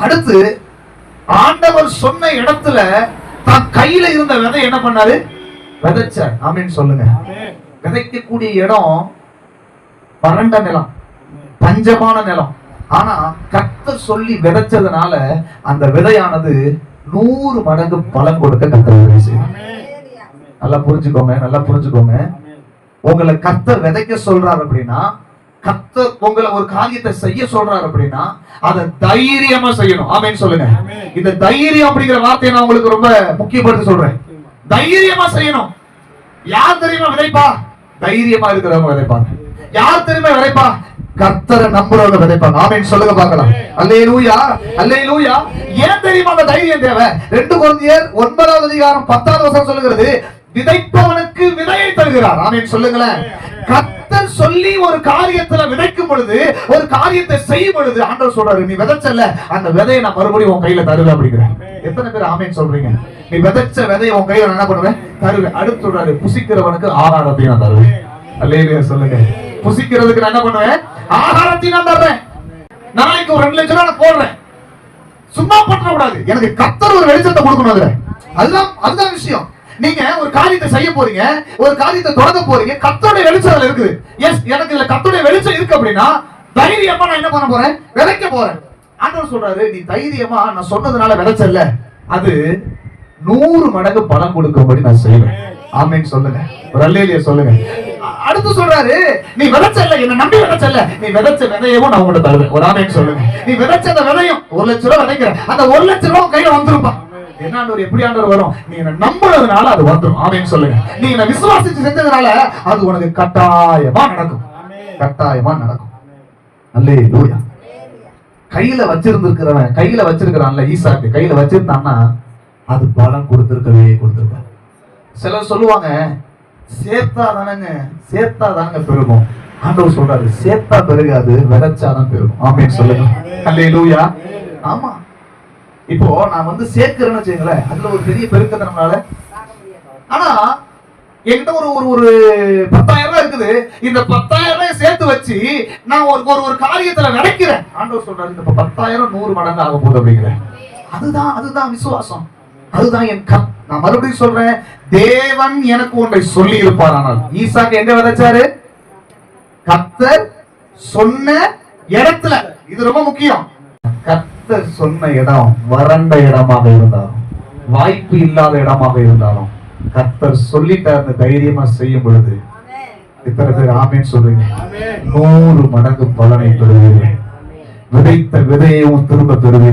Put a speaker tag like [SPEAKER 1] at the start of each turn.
[SPEAKER 1] அடுத்து ஆண்டவர் சொன்ன இடத்துல தான் கையில இருந்த விதை என்ன பண்ணாரு? விதைச்சார். ஆமென் சொல்லுங்க. விதைக்கக்கூடிய இடம் வறண்ட நிலம், பஞ்சமான நிலம். ஆனா கர்த்தர் சொல்லி விதைச்சதுனால அந்த விதையானது 100 மடங்கு பலன் கொடுக்க கர்த்தர் உதவி செய்வார். நல்லா புரிஞ்சுக்கோங்க, நல்லா புரிஞ்சுக்கோங்க. உங்களை கர்த்தர் விதைக்க சொல்றாரு அப்படின்னா, கர்த்தர் உங்களை ஒரு காரியத்தை செய்ய சொல்றாரு அப்படின்னா அதை தைரியமா செய்யணும். ஆமென் சொல்லுங்க. இந்த தைரியம் அப்படிங்கிற வார்த்தையை நான் உங்களுக்கு ரொம்ப முக்கியப்படுத்தி சொல்றேன். தைரியமா செய்யணும். யார் தெரியுமா விதைப்பா? தைரியமா இருக்கிறவங்க விதைப்பாங்க. யார் தெரியுமா விதைப்பா? கர்த்தரை நம்புறவங்க விதைப்பாங்க. ஆமென் சொல்லுங்க பார்க்கலாம். அல்லேலூயா, அல்லேலூயா. ஏன் தெரியுமா அந்த தைரியம் தேவை? 2 கொரிந்தியர் 9வது அதிகாரம் 10வது வசனம் சொல்லுகிறது, விதைப்பவனுக்கு விதையை தருகிறார். ஆமென் சொல்லுங்களேன். கர்த்தர் சொல்லி ஒரு காரியத்துல விதைக்கும் பொழுது, ஒரு காரியத்தை செய்யும் பொழுது ஆண்டவர் சொல்றாரு, நீ விதைச்சல அந்த விதையை நான் மறுபடியும் உன் கையில தருவேன் அப்படிங்கிறேன். எத்தனை பேர் ஆமென் சொல்றீங்க? நீ விதைச்ச விதையை உன் கையில என்ன பண்ணுவேன்? தருவேன். அடுத்து சொல்றாரு, புசிக்கிறவனுக்கு ஆகாரத்தையும் நான் தருவேன். அல்லேலூயா சொல்லுங்க. புசிக்கிறதுக்கு நான் என்ன பண்ணுவேன்? ஆகாரத்தையும் நான் தர்றேன். நாளைக்கு ஒரு 2 லட்சம் நான் போடுறேன். சும்மா பற்ற கூடாது. எனக்கு கர்த்தர் ஒரு வெளிச்சத்தை கொடுக்கணும். அதுதான் விஷயம். நீங்க ஒரு காரியத்தை செய்ய போறீங்க, ஒரு காரியத்தை தொடங்க போறீங்க, கர்த்தருடைய வெளிச்சம் இருக்குது. எஸ், எனக்கு இதுல கர்த்தருடைய வெளிச்சம் இருக்கு அப்படின்னா தைரியமா நான் என்ன பண்ண போறேன்? விதைக்க போறேன். ஆண்டவர் சொல்றாரு, நீ தைரியமா நான் சொன்னதுனால விதைச்சல்ல, அது 100 மடங்கு பலன் கொடுக்கும்படி நான் செய்வேன். ஆமென் சொல்லுங்க. ஒரு அல்லேலூயா சொல்லுங்க. அடுத்து சொல்றாரு, நீ விதைச்சல்ல, என்ன நம்பி விதைச்சல்ல, நீ விதைச்ச விதையவும் நான் உங்கள்ட்ட தருவேன். ஒரு ஆமென் சொல்லுங்க. நீ விதைச்ச அந்த விதையும் 1 லட்சம் ரூபாய் விதைக்கிற, அந்த 1 லட்சம் ரூபாய் கையில வந்துருப்பா. என்ன ஆண்டவர், எப்படி ஆண்டவர் வரும்? நீ என்ன நம்புறதுனால அது வந்துரும். ஆமென் சொல்லுங்க. நீ என்ன விசுவாசிச்சு செஞ்சதுனால அது உனக்கு கட்டாயமா நடக்கும். கட்டாயமா நடக்கும். அல்லேலூயா. கையில வச்சிருந்திருக்கிறவன், கையில வச்சிருக்கிறான்ல ஈசாக்கு, கையில வச்சிருந்தான்னா அது பலன் கொடுத்திருப்பான். சிலர் சொல்லுவாங்க, சேர்த்தாதானங்க பெருகும். ஆண்டவர் சொல்றாரு, சேர்த்தா பெருகாது, விதைச்சாதான் பெருகும். ஆமென் சொல்லுங்க. அல்லேலூயா. ஆமா, இப்போ நான் சேர்க்கிறேன்னு வச்சுங்களேன், அதுல ஒரு பெரிய பெருக்கத்தை நம்மளால. ஆனா என்கிட்ட ஒரு 10,000 ரூபாய் இருக்குது. இந்த 10,000 ரூபாய் சேர்த்து வச்சு நான் ஒரு காரியத்துல விதைக்கிறேன். ஆண்டவர் சொல்றாரு, இந்த 10,000 100 மடங்கு ஆக போகுது அப்படிங்கிறேன். அதுதான் விசுவாசம். அதுதான் என் நான் மறுபடியும் சொல்றேன், தேவன் எனக்கு ஒன்றை சொல்லி இருப்பார். ஆனால் ஈசாக்கு எங்க விதைச்சாரு? கர்த்தர் சொன்ன இடத்துல. இது ரொம்ப முக்கியம். கர்த்தர் சொன்ன இடம் வறண்ட இடமாக இருந்தாலும், வாய்ப்பு இல்லாத இடமாக இருந்தாலும், கர்த்தர் சொல்லிட்டாரு தைரியமா செய்யும் பொழுது, இத்தனை பேர் ஆமென் சொல்றீங்க, 100 மடங்கு பலனை பெறுவீர்கள். விதைத்த விதையையும் திரும்ப பெறுவீர்கள்.